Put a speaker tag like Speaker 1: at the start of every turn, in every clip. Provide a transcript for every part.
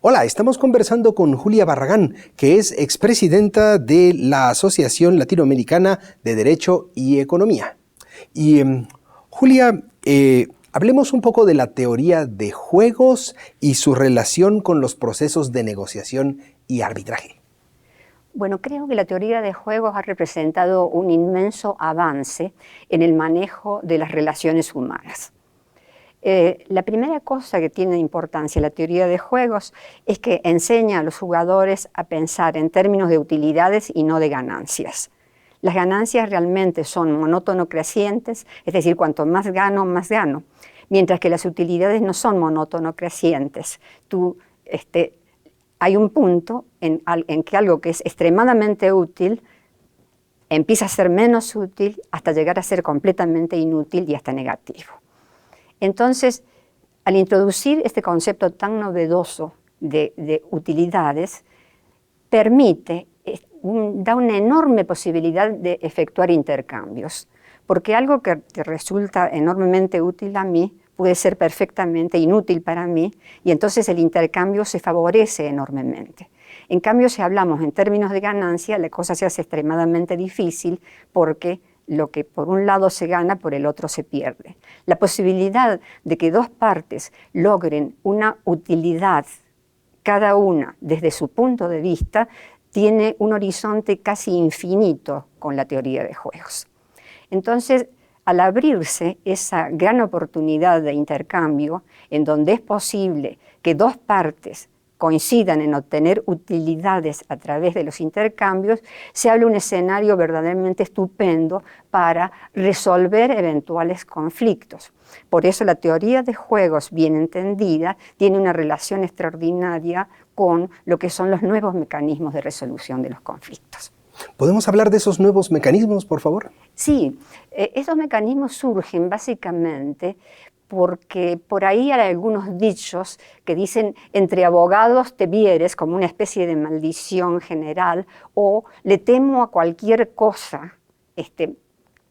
Speaker 1: Hola, estamos conversando con Julia Barragán, que es expresidenta de la Asociación Latinoamericana de Derecho y Economía. Y Julia, hablemos un poco de la teoría de juegos y su relación con los procesos de negociación y arbitraje.
Speaker 2: Bueno, creo que la teoría de juegos ha representado un inmenso avance en el manejo de las relaciones humanas. La primera cosa que tiene importancia la teoría de juegos es que enseña a los jugadores a pensar en términos de utilidades y no de ganancias. Las ganancias realmente son monótono crecientes, es decir, cuanto más gano, mientras que las utilidades no son monótono crecientes. Hay un punto en que algo que es extremadamente útil empieza a ser menos útil hasta llegar a ser completamente inútil y hasta negativo. Entonces, al introducir este concepto tan novedoso de utilidades, da una enorme posibilidad de efectuar intercambios, porque algo que resulta enormemente útil a mí puede ser perfectamente inútil para mí, y entonces el intercambio se favorece enormemente. En cambio, si hablamos en términos de ganancia, la cosa se hace extremadamente difícil porque lo que por un lado se gana, por el otro se pierde. La posibilidad de que dos partes logren una utilidad, cada una desde su punto de vista, tiene un horizonte casi infinito con la teoría de juegos. Entonces, al abrirse esa gran oportunidad de intercambio, en donde es posible que dos partes coincidan en obtener utilidades a través de los intercambios, se abre un escenario verdaderamente estupendo para resolver eventuales conflictos. Por eso la teoría de juegos, bien entendida, tiene una relación extraordinaria con lo que son los nuevos mecanismos de resolución de los conflictos.
Speaker 1: ¿Podemos hablar de esos nuevos mecanismos, por favor?
Speaker 2: Sí, esos mecanismos surgen básicamente porque por ahí hay algunos dichos que dicen entre abogados te vieres, como una especie de maldición general, o le temo a cualquier cosa,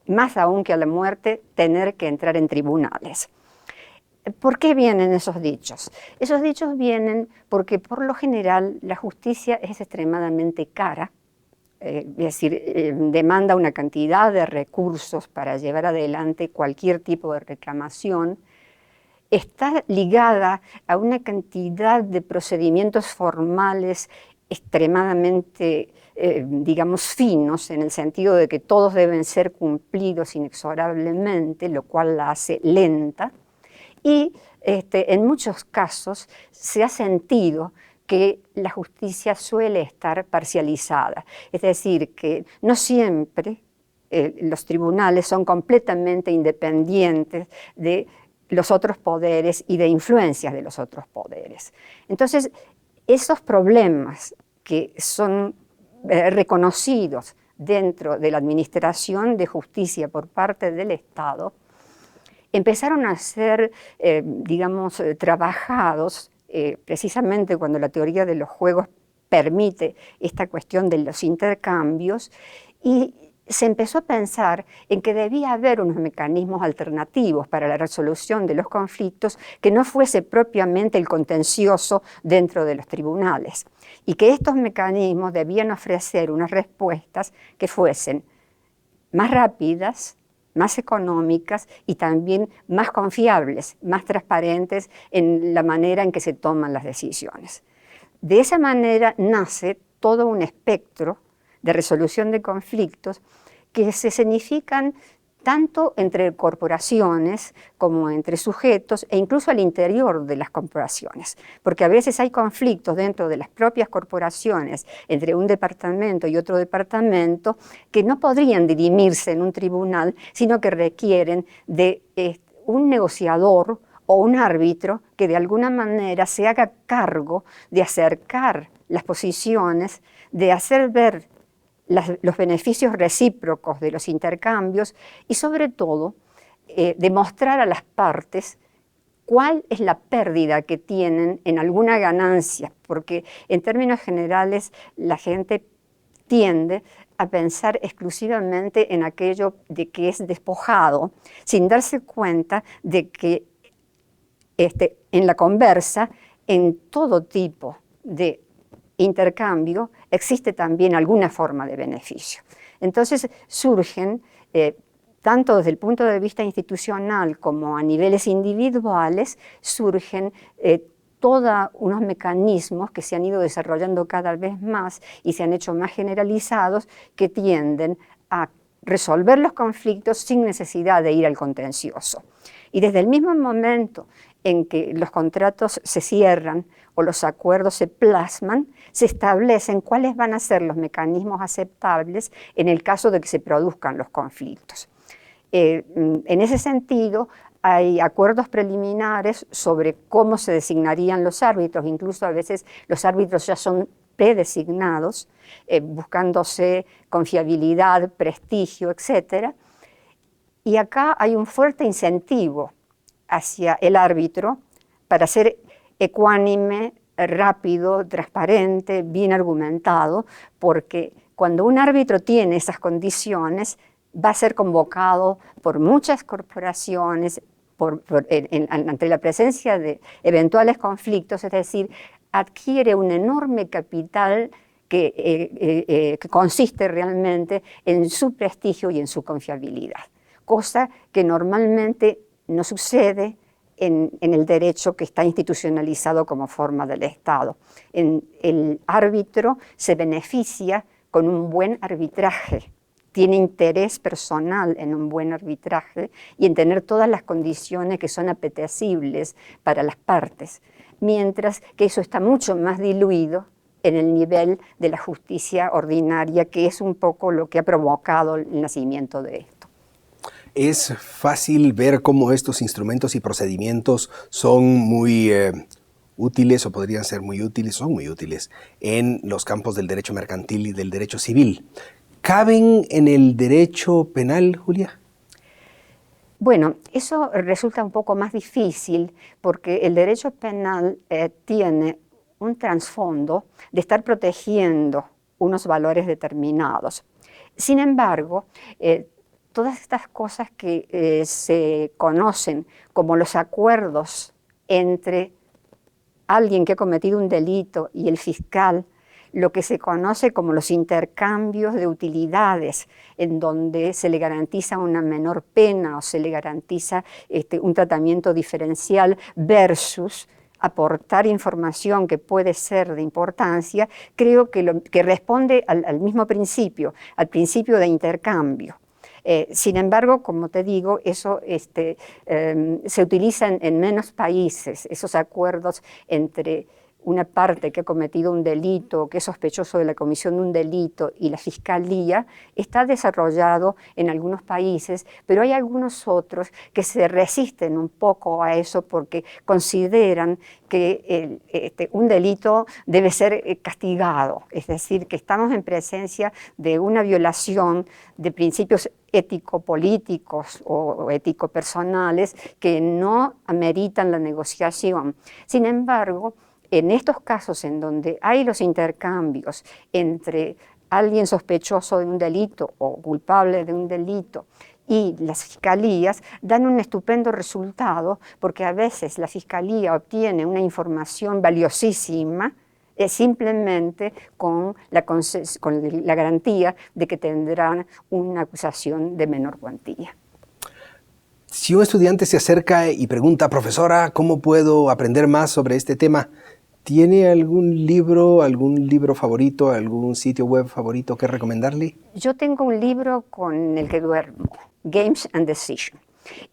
Speaker 2: más aún que a la muerte, tener que entrar en tribunales. ¿Por qué vienen esos dichos? Esos dichos vienen porque por lo general la justicia es extremadamente cara, es decir, demanda una cantidad de recursos para llevar adelante cualquier tipo de reclamación, está ligada a una cantidad de procedimientos formales extremadamente, finos, en el sentido de que todos deben ser cumplidos inexorablemente, lo cual la hace lenta, y en muchos casos se ha sentido que la justicia suele estar parcializada, es decir, que no siempre los tribunales son completamente independientes de los otros poderes y de influencias de los otros poderes. Entonces, esos problemas que son reconocidos dentro de la administración de justicia por parte del Estado, empezaron a ser, trabajados precisamente cuando la teoría de los juegos permite esta cuestión de los intercambios, y se empezó a pensar en que debía haber unos mecanismos alternativos para la resolución de los conflictos que no fuese propiamente el contencioso dentro de los tribunales, y que estos mecanismos debían ofrecer unas respuestas que fuesen más rápidas, más económicas y también más confiables, más transparentes en la manera en que se toman las decisiones. De esa manera nace todo un espectro de resolución de conflictos que se escenifican tanto entre corporaciones como entre sujetos e incluso al interior de las corporaciones, porque a veces hay conflictos dentro de las propias corporaciones entre un departamento y otro departamento que no podrían dirimirse en un tribunal, sino que requieren de un negociador o un árbitro que de alguna manera se haga cargo de acercar las posiciones, de hacer ver los beneficios recíprocos de los intercambios y sobre todo demostrar a las partes cuál es la pérdida que tienen en alguna ganancia, porque en términos generales la gente tiende a pensar exclusivamente en aquello de que es despojado, sin darse cuenta de que en la conversa, en todo tipo de intercambio existe también alguna forma de beneficio. Entonces surgen, tanto desde el punto de vista institucional como a niveles individuales, surgen todos unos mecanismos que se han ido desarrollando cada vez más y se han hecho más generalizados, que tienden a resolver los conflictos sin necesidad de ir al contencioso. Y desde el mismo momento en que los contratos se cierran o los acuerdos se plasman, se establecen cuáles van a ser los mecanismos aceptables en el caso de que se produzcan los conflictos. En ese sentido, hay acuerdos preliminares sobre cómo se designarían los árbitros, incluso a veces los árbitros ya son predesignados, buscándose confiabilidad, prestigio, etc. Y acá hay un fuerte incentivo hacia el árbitro para ser ecuánime, rápido, transparente, bien argumentado, porque cuando un árbitro tiene esas condiciones, va a ser convocado por muchas corporaciones ante la presencia de eventuales conflictos, es decir, adquiere un enorme capital que consiste realmente en su prestigio y en su confiabilidad, cosa que normalmente no sucede en el derecho que está institucionalizado como forma del Estado. El árbitro se beneficia con un buen arbitraje, tiene interés personal en un buen arbitraje y en tener todas las condiciones que son apetecibles para las partes, mientras que eso está mucho más diluido en el nivel de la justicia ordinaria, que es un poco lo que ha provocado el nacimiento de esto.
Speaker 1: Es fácil ver cómo estos instrumentos y procedimientos son muy útiles, o podrían ser muy útiles, son muy útiles en los campos del derecho mercantil y del derecho civil. ¿Caben en el derecho penal, Julia?
Speaker 2: Bueno, eso resulta un poco más difícil porque el derecho penal tiene un trasfondo de estar protegiendo unos valores determinados. Sin embargo, todas estas cosas que se conocen como los acuerdos entre alguien que ha cometido un delito y el fiscal, lo que se conoce como los intercambios de utilidades, en donde se le garantiza una menor pena o se le garantiza un tratamiento diferencial versus aportar información que puede ser de importancia, creo que responde al mismo principio, al principio de intercambio. Sin embargo, como te digo, eso se utiliza en menos países, esos acuerdos entre una parte que ha cometido un delito, que es sospechoso de la comisión de un delito, y la fiscalía, está desarrollado en algunos países, pero hay algunos otros que se resisten un poco a eso porque consideran que un delito debe ser castigado, es decir, que estamos en presencia de una violación de principios ético-políticos o ético-personales que no ameritan la negociación. Sin embargo, en estos casos en donde hay los intercambios entre alguien sospechoso de un delito o culpable de un delito y las fiscalías, dan un estupendo resultado porque a veces la fiscalía obtiene una información valiosísima simplemente con la garantía de que tendrán una acusación de menor cuantía.
Speaker 1: Si un estudiante se acerca y pregunta, profesora, ¿cómo puedo aprender más sobre este tema? ¿Tiene algún libro favorito, algún sitio web favorito que recomendarle?
Speaker 2: Yo tengo un libro con el que duermo, Games and Decision.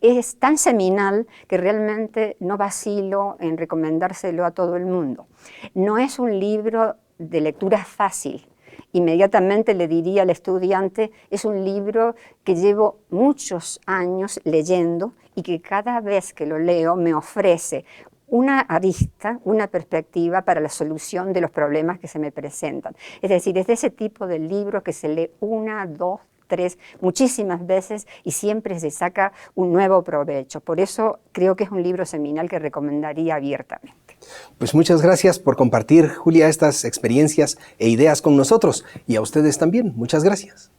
Speaker 2: Es tan seminal que realmente no vacilo en recomendárselo a todo el mundo. No es un libro de lectura fácil. Inmediatamente le diría al estudiante, es un libro que llevo muchos años leyendo y que cada vez que lo leo me ofrece una arista, una perspectiva para la solución de los problemas que se me presentan. Es decir, es de ese tipo de libro que se lee una, dos, tres, muchísimas veces y siempre se saca un nuevo provecho. Por eso creo que es un libro seminal que recomendaría abiertamente.
Speaker 1: Pues muchas gracias por compartir, Julia, estas experiencias e ideas con nosotros y a ustedes también. Muchas gracias.